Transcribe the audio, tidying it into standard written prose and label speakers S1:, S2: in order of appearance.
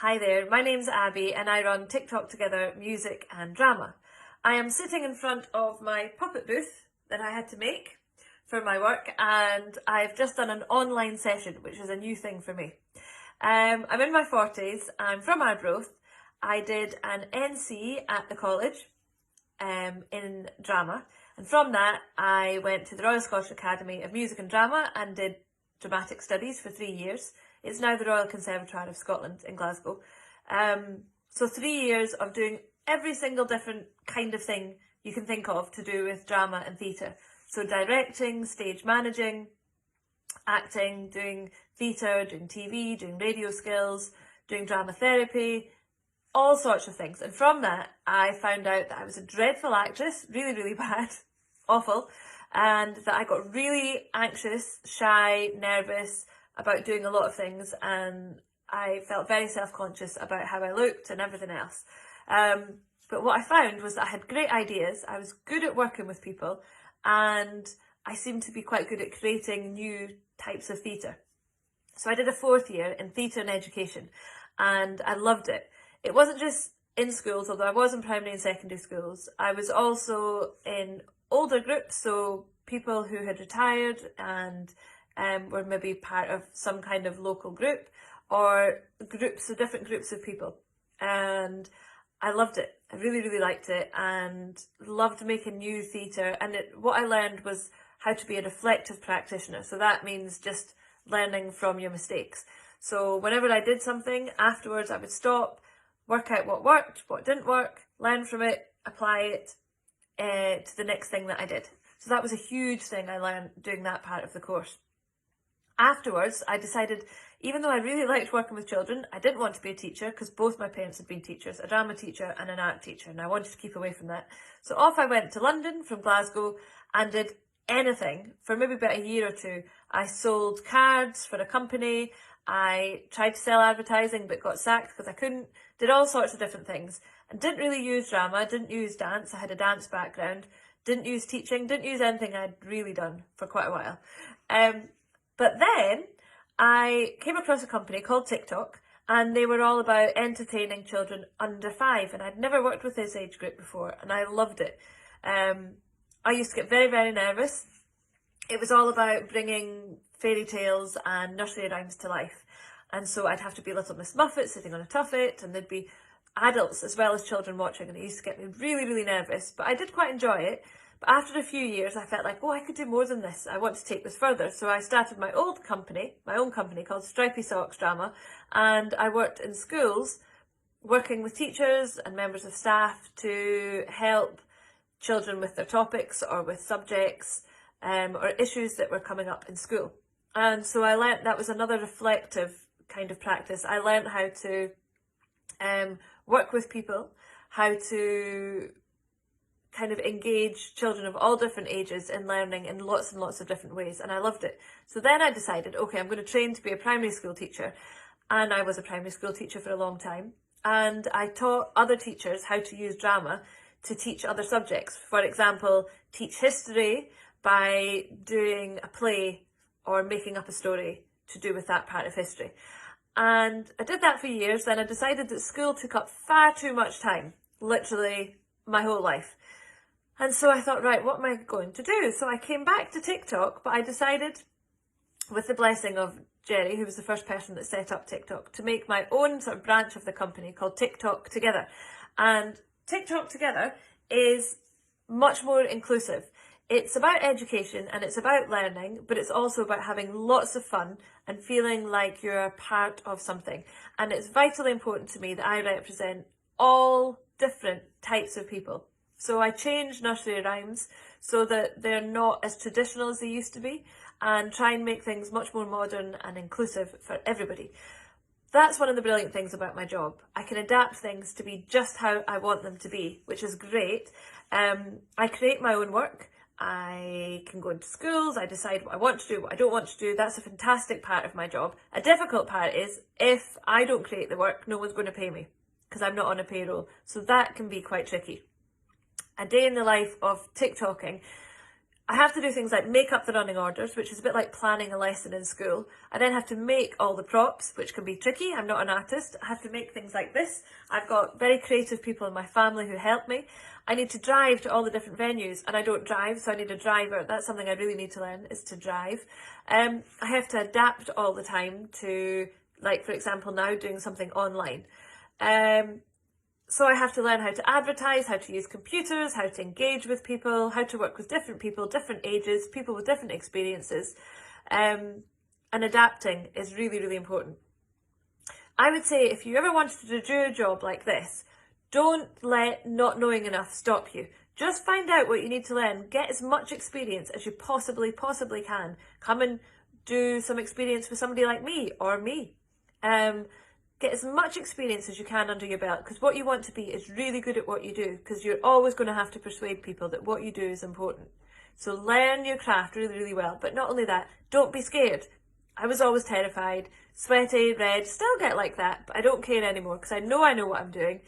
S1: Hi there, my name's Abby and I run TikTok Together Music and Drama. I am sitting in front of my puppet booth that I had to make for my work, and I've just done an online session, which is a new thing for me. I'm in my 40s, I'm from Arbroath. I did an NC at the college in drama, and from that I went to the Royal Scottish Academy of Music and Drama and did dramatic studies for 3 years. It's now the Royal Conservatoire of Scotland in Glasgow. So 3 years of doing every single different kind of thing you can think of to do with drama and theatre. So directing, stage managing, acting, doing theatre, doing TV, doing radio skills, doing drama therapy, all sorts of things. And from that, I found out that I was a dreadful actress, really, really bad, awful, and that I got really anxious, shy, nervous about doing a lot of things, and I felt very self-conscious about how I looked and everything else. But what I found was that I had great ideas, I was good at working with people, and I seemed to be quite good at creating new types of theatre. So I did a 4th year in theatre and education, and I loved it. It wasn't just in schools, although I was in primary and secondary schools. I was also in older groups, so people who had retired and were maybe part of some kind of local group, or different groups of people. And I loved it. I really, really liked it and loved making new theatre. And what I learned was how to be a reflective practitioner. So that means just learning from your mistakes. So whenever I did something, afterwards I would stop, work out what worked, what didn't work, learn from it, apply it to the next thing that I did. So that was a huge thing I learned doing that part of the course. Afterwards, I decided, even though I really liked working with children, I didn't want to be a teacher because both my parents had been teachers, a drama teacher and an art teacher, and I wanted to keep away from that. So off I went to London from Glasgow and did anything for maybe about a year or two. I sold cards for a company, I tried to sell advertising but got sacked because I couldn't, did all sorts of different things, and didn't really use drama, didn't use dance. I had a dance background, didn't use teaching, didn't use anything I'd really done for quite a while. But then I came across a company called TikTok, and they were all about entertaining children under 5, and I'd never worked with this age group before, and I loved it. I used to get very, very nervous. It was all about bringing fairy tales and nursery rhymes to life, and so I'd have to be Little Miss Muffet sitting on a tuffet, and there'd be adults as well as children watching, and it used to get me really, really nervous, but I did quite enjoy it. But after a few years, I felt like, oh, I could do more than this. I want to take this further. So I started my own company called Stripy Socks Drama. And I worked in schools, working with teachers and members of staff to help children with their topics or with subjects or issues that were coming up in school. And so I learnt that was another reflective kind of practice. I learnt how to work with people, how to kind of engage children of all different ages in learning in lots and lots of different ways, and I loved it. So then I decided, okay, I'm going to train to be a primary school teacher, and I was a primary school teacher for a long time, and I taught other teachers how to use drama to teach other subjects. For example, teach history by doing a play or making up a story to do with that part of history. And I did that for years. Then I decided that school took up far too much time, literally my whole life. And so I thought, right, what am I going to do? So I came back to TikTok, but I decided, with the blessing of Jerry, who was the first person that set up TikTok, to make my own sort of branch of the company called TikTok Together. And TikTok Together is much more inclusive. It's about education and it's about learning, but it's also about having lots of fun and feeling like you're a part of something. And it's vitally important to me that I represent all different types of people. So I changed nursery rhymes so that they're not as traditional as they used to be, and try and make things much more modern and inclusive for everybody. That's one of the brilliant things about my job. I can adapt things to be just how I want them to be, which is great. I create my own work. I can go into schools, I decide what I want to do, what I don't want to do. That's a fantastic part of my job. A difficult part is if I don't create the work, no one's going to pay me because I'm not on a payroll. So that can be quite tricky. A day in the life of TikToking, I have to do things like make up the running orders, which is a bit like planning a lesson in school. I then have to make all the props, which can be tricky. I'm not an artist. I have to make things like this. I've got very creative people in my family who help me. I need to drive to all the different venues, and I don't drive, so I need a driver. That's something I really need to learn, is to drive. I have to adapt all the time to, like, for example, now doing something online. So I have to learn how to advertise, how to use computers, how to engage with people, how to work with different people, different ages, people with different experiences. And adapting is really, really important. I would say if you ever wanted to do a job like this, don't let not knowing enough stop you. Just find out what you need to learn. Get as much experience as you possibly can. Come and do some experience with somebody like me or me. Get as much experience as you can under your belt, because what you want to be is really good at what you do, because you're always going to have to persuade people that what you do is important. So learn your craft really, really well. But not only that, don't be scared. I was always terrified, sweaty, red, still get like that, but I don't care anymore because I know what I'm doing.